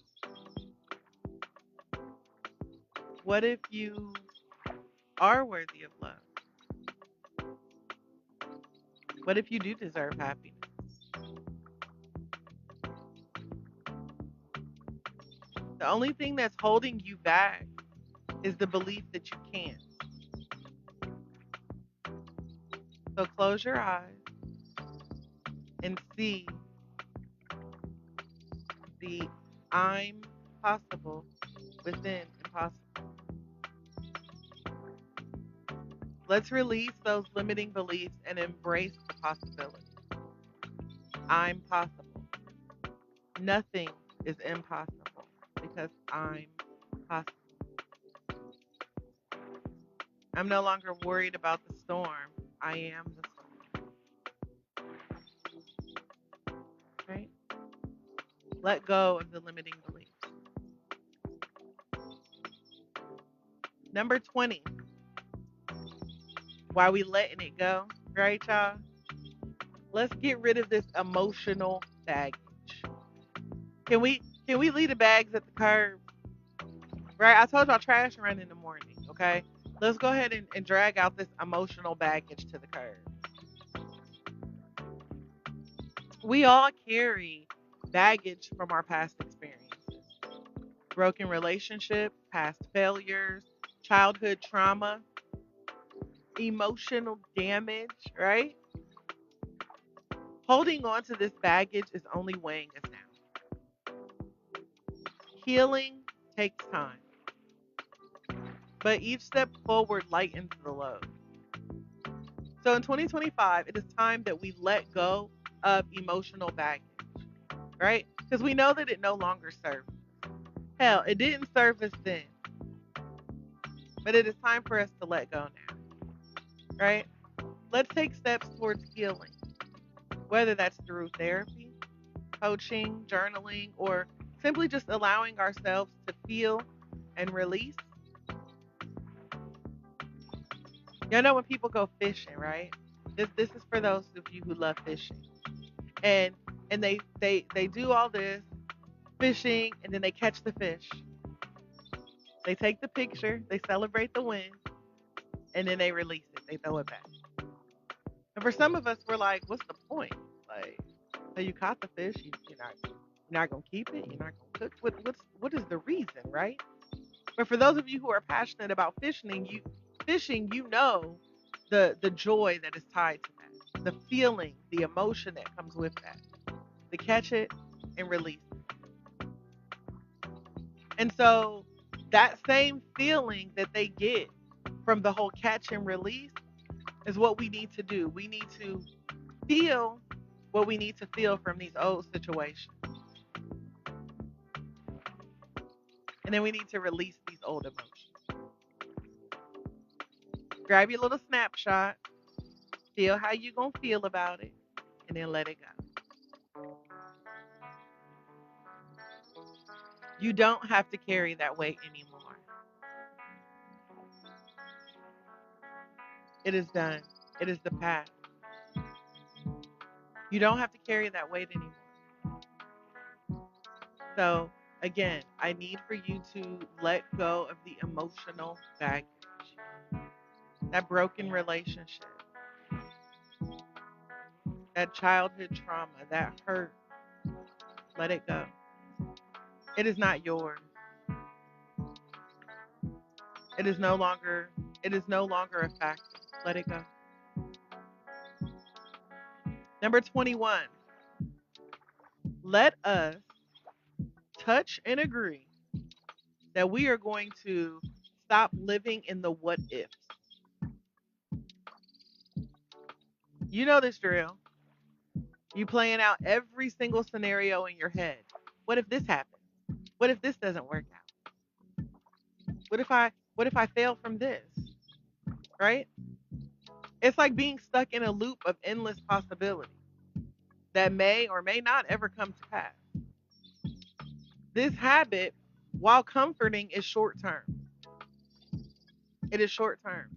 What if you are worthy of love? What if you do deserve happiness? The only thing that's holding you back is the belief that you can't. So close your eyes and see the I'm possible within impossible. Let's release those limiting beliefs and embrace the possibility. I'm possible. Nothing is impossible because I'm possible. I'm no longer worried about the storm. I am the storm. Right? Let go of the limiting beliefs. Number 20. While we letting it go, right, y'all? Let's get rid of this emotional baggage. Can we leave the bags at the curb? Right? I told y'all trash run in the morning, okay? Let's go ahead and drag out this emotional baggage to the curb. We all carry baggage from our past experiences. Broken relationships, past failures, childhood trauma, emotional damage, right? Holding on to this baggage is only weighing us down. Healing takes time, but each step forward lightens the load. So in 2025, it is time that we let go of emotional baggage, right? Because we know that it no longer serves us. Hell, it didn't serve us then, but it is time for us to let go now. right? Let's take steps towards healing, whether that's through therapy, coaching, journaling, or simply just allowing ourselves to feel and release. You know when people go fishing, right? This is for those of you who love fishing. And and they do all this fishing and then they catch the fish. They take the picture, they celebrate the win, and then they release it. They throw it back. And for some of us, we're like, what's the point? Like, so you caught the fish, you're not gonna keep it, you're not gonna cook. What is the reason, right? But for those of you who are passionate about fishing, you know the joy that is tied to that, the feeling, the emotion that comes with that. To catch it and release it. And so that same feeling that they get from the whole catch and release is what we need to do. We need to feel what we need to feel from these old situations. And then we need to release these old emotions. Grab your little snapshot, feel how you going to feel about it, and then let it go. You don't have to carry that weight anymore. It is done. It is the past. You don't have to carry that weight anymore. So, again, I need for you to let go of the emotional baggage, that broken relationship, that childhood trauma, that hurt. Let it go. It is not yours. It is no longer a factor. Let it go. Number 21. Let us touch and agree that we are going to stop living in the what ifs. You know this drill. You playing out every single scenario in your head. What if this happens? What if this doesn't work out? What if I fail from this? Right? It's like being stuck in a loop of endless possibilities that may or may not ever come to pass. This habit, while comforting, is short term. It is short term.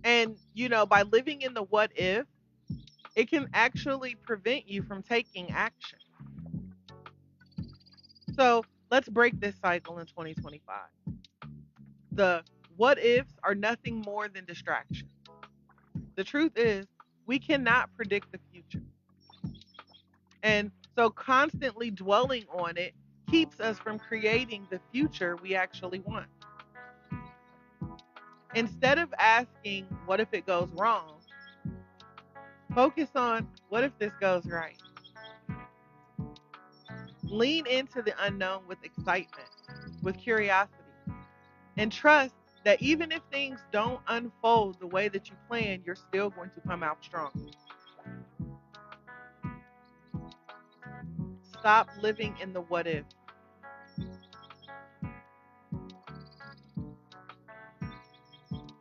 And, by living in the what if, it can actually prevent you from taking action. So let's break this cycle in 2025. The what ifs are nothing more than distractions. The truth is, we cannot predict the future. And so constantly dwelling on it keeps us from creating the future we actually want. Instead of asking, what if it goes wrong? Focus on, what if this goes right? Lean into the unknown with excitement, with curiosity, and trust that even if things don't unfold the way that you plan, you're still going to come out strong. Stop living in the what if.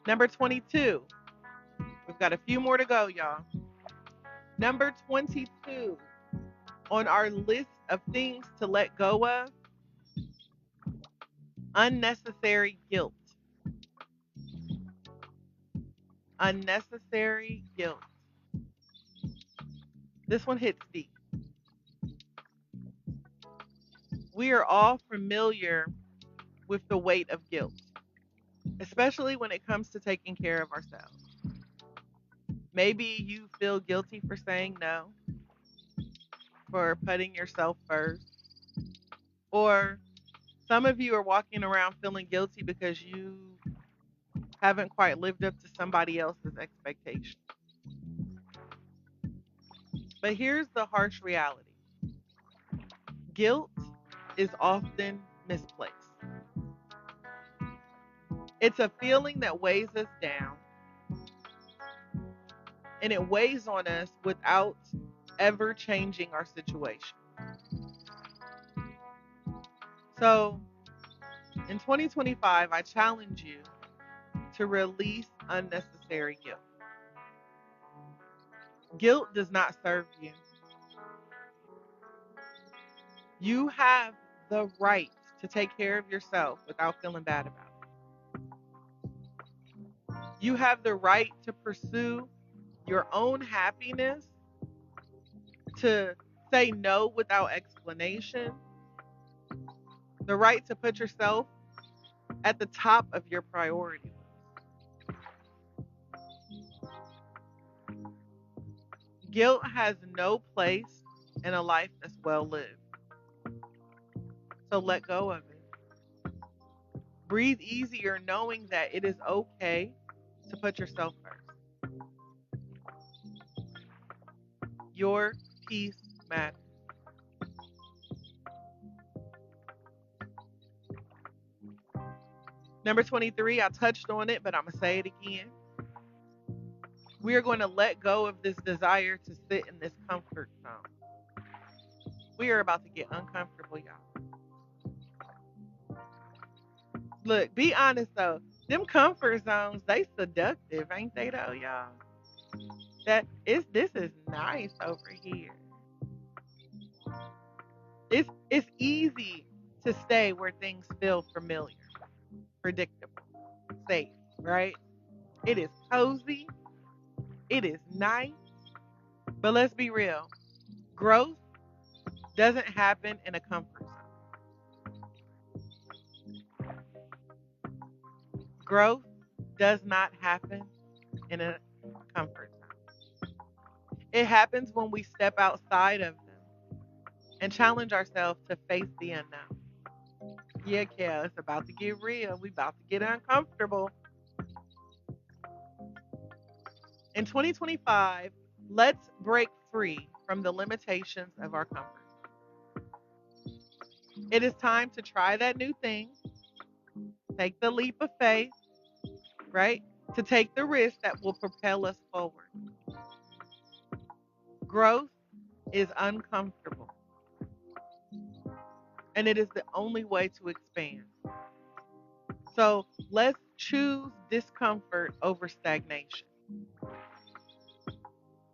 Number 22. We've got a few more to go, y'all. Number 22 on our list of things to let go of: unnecessary guilt. Unnecessary guilt. This one hits deep. We are all familiar with the weight of guilt, especially when it comes to taking care of ourselves. Maybe you feel guilty for saying no, for putting yourself first, or some of you are walking around feeling guilty because you haven't quite lived up to somebody else's expectations. But here's the harsh reality: guilt is often misplaced. It's a feeling that weighs us down, and it weighs on us without ever changing our situation. So In 2025, I challenge you to release unnecessary guilt. Guilt does not serve you. You have the right to take care of yourself without feeling bad about it. You have the right to pursue your own happiness, to say no without explanation, the right to put yourself at the top of your priority list. Guilt has no place in a life that's well lived. So let go of it. Breathe easier knowing that it is okay to put yourself first. Your peace matters. Number 23, I touched on it, but I'm going to say it again. We are going to let go of this desire to sit in this comfort zone. We are about to get uncomfortable, y'all. Look, be honest though. Them comfort zones, they seductive, ain't they though, y'all? This is nice over here. It's easy to stay where things feel familiar, predictable, safe, right? It is cozy, it is nice, but let's be real. Growth doesn't happen in a comfort zone. Growth does not happen in a comfort zone. It happens when we step outside of them and challenge ourselves to face the unknown. Yeah, Kel, it's about to get real. We about to get uncomfortable. In 2025, let's break free from the limitations of our comfort. It is time to try that new thing, take the leap of faith, right? To take the risk that will propel us forward. Growth is uncomfortable, and it is the only way to expand. So let's choose discomfort over stagnation.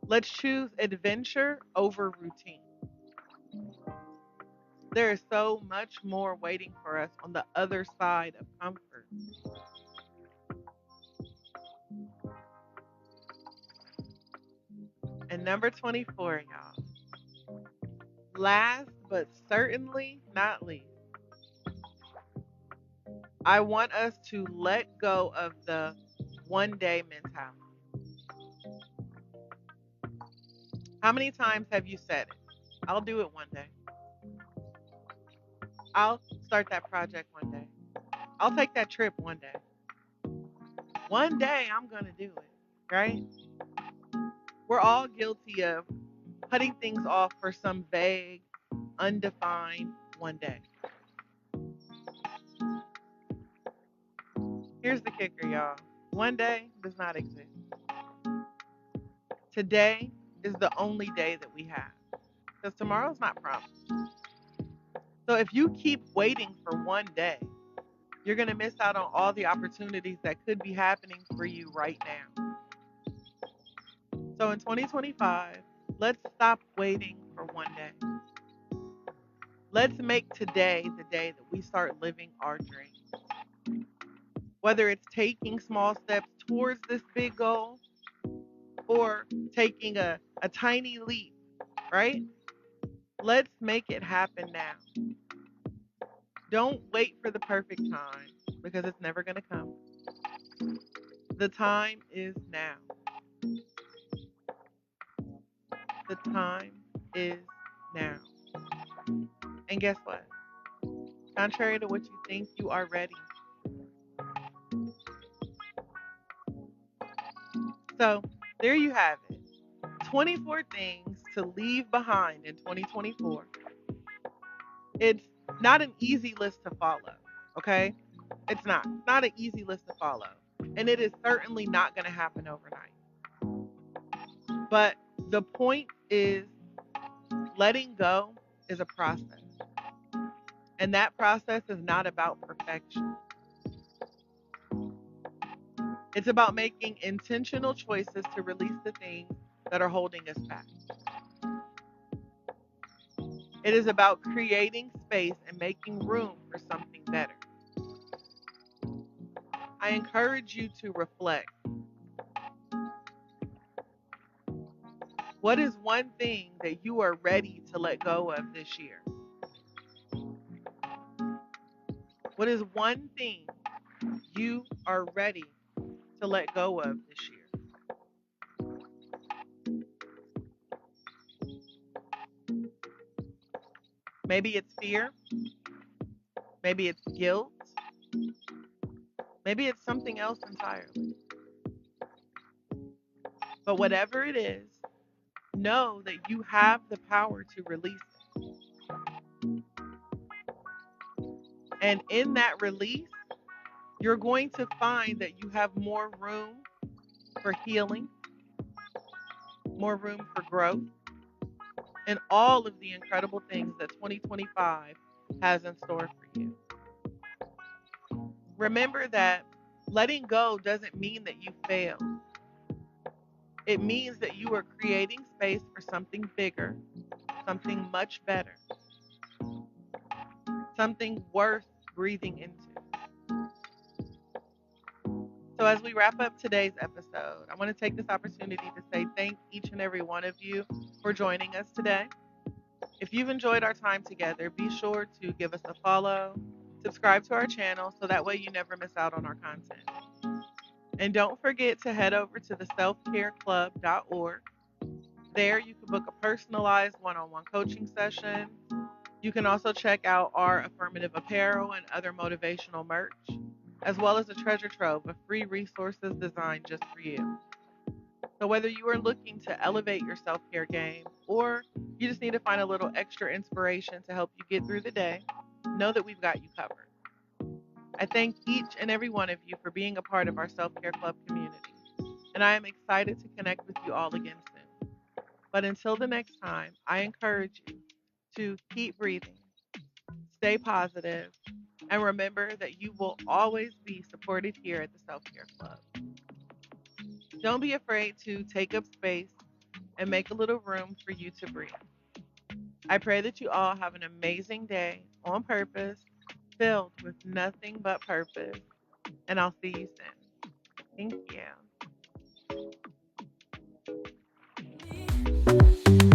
Let's choose adventure over routine. There is so much more waiting for us on the other side of comfort. And number 24, y'all. Last but certainly not least, I want us to let go of the one day mentality. How many times have you said it? I'll do it one day. I'll start that project one day. I'll take that trip one day. One day I'm going to do it, right? We're all guilty of putting things off for some vague, undefined one day. Here's the kicker, y'all. One day does not exist. Today is the only day that we have because tomorrow's not promised. So if you keep waiting for one day, you're going to miss out on all the opportunities that could be happening for you right now. So in 2025, let's stop waiting for one day. Let's make today the day that we start living our dreams. Whether it's taking small steps towards this big goal or taking a tiny leap, right? Let's make it happen now. Don't wait for the perfect time because it's never going to come. The time is now. The time is now. And guess what? Contrary to what you think, you are ready. So, there you have it. 24 things to leave behind in 2024. It's not an easy list to follow, okay? It's not. It's not an easy list to follow. And it is certainly not going to happen overnight. But the point is letting go is a process. And that process is not about perfection. It's about making intentional choices to release the things that are holding us back. It is about creating space and making room for something better. I encourage you to reflect. What is one thing that you are ready to let go of this year? What is one thing you are ready to let go of this year? Maybe it's fear. Maybe it's guilt. Maybe it's something else entirely. But whatever it is, know that you have the power to release it. And in that release, you're going to find that you have more room for healing, more room for growth, and all of the incredible things that 2025 has in store for you. Remember that letting go doesn't mean that you failed. It means that you are creating space for something bigger, something much better, something worth breathing into. So, as we wrap up today's episode, I want to take this opportunity to say thank each and every one of you for joining us today. If you've enjoyed our time together, be sure to give us a follow, subscribe to our channel so that way you never miss out on our content. And don't forget to head over to the selfcareclub.org. There you can book a personalized one-on-one coaching session. You can also check out our affirmative apparel and other motivational merch, as well as a treasure trove of free resources designed just for you. So whether you are looking to elevate your self-care game or you just need to find a little extra inspiration to help you get through the day, know that we've got you covered. I thank each and every one of you for being a part of our Self-Care Club community, and I am excited to connect with you all again soon. But until the next time, I encourage you to keep breathing, stay positive, and remember that you will always be supported here at the Self-Care Club. Don't be afraid to take up space and make a little room for you to breathe. I pray that you all have an amazing day on purpose, filled with nothing but purpose, and I'll see you soon. Thank you.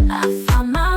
I found my